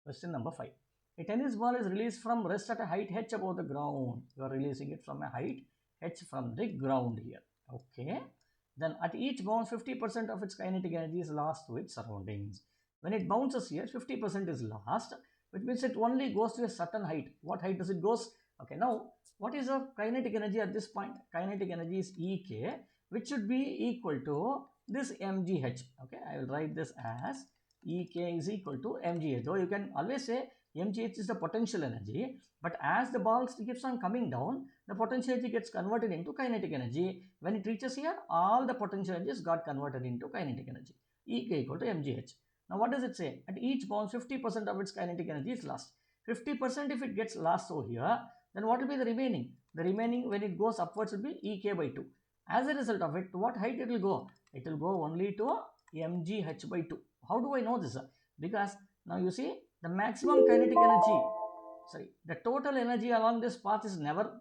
Question number 5. A tennis ball is released from rest at a height h above the ground. You are releasing it from a height h from the ground here. Okay. Then at each bounce, 50% of its kinetic energy is lost to its surroundings. When it bounces here, 50% is lost, which means it only goes to a certain height. What height does it goes? Okay, now what is the kinetic energy at this point? Kinetic energy is Ek, which should be equal to this mgh. Okay, I will write this as Ek is equal to mgh. Though you can always say mgh is the potential energy, but as the ball keeps on coming down, the potential energy gets converted into kinetic energy. When it reaches here, all the potential energies got converted into kinetic energy. Ek equal to mgh. Now what does it say? At each bounce, 50% of its kinetic energy is lost. 50% if it gets lost over here, then what will be the remaining? The remaining, when it goes upwards, will be Ek by 2. As a result of it, to what height it will go? It will go only to mgh by 2. How do I know this? Because now you see the maximum kinetic energy, the total energy along this path is never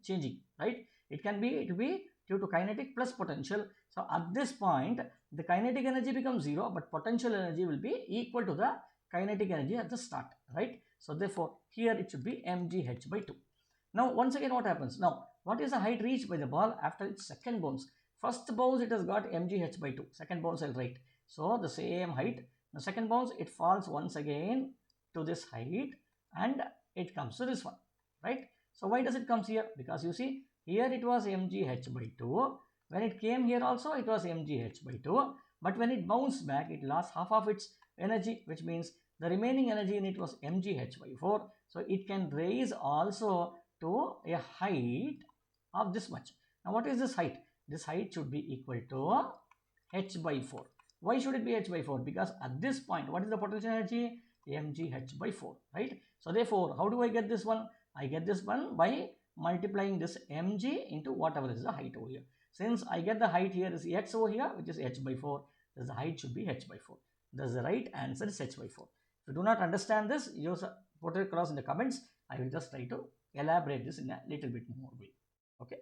changing, right? It will be due to kinetic plus potential. So at this point, the kinetic energy becomes 0, but potential energy will be equal to the kinetic energy at the start, right? So therefore, here it should be mgh by 2. Now, once again, what happens? Now, what is the height reached by the ball after its second bounce? First bounce, it has got mgh by 2. Second bounce, I'll write. So, the same height. The second bounce, it falls once again to this height and it comes to this one, right? So, why does it comes here? Because you see, here it was mgh by 2. When it came here also, it was mgh by 2. But when it bounced back, it lost half of its energy, which means the remaining energy in it was mgh by 4. So, it can raise also to a height of this much. Now, what is this height? This height should be equal to h by 4. Why should it be h by 4? Because at this point, what is the potential energy? mgh by 4, right? So, therefore, how do I get this one? I get this one by multiplying this mg into whatever is the height over here. Since I get the height here is x over here, which is h by 4, thus the height should be h by 4. Thus, the right answer is h by 4. If you do not understand this, you put it across in the comments. I will just try to elaborate this in a little bit more way. Okay.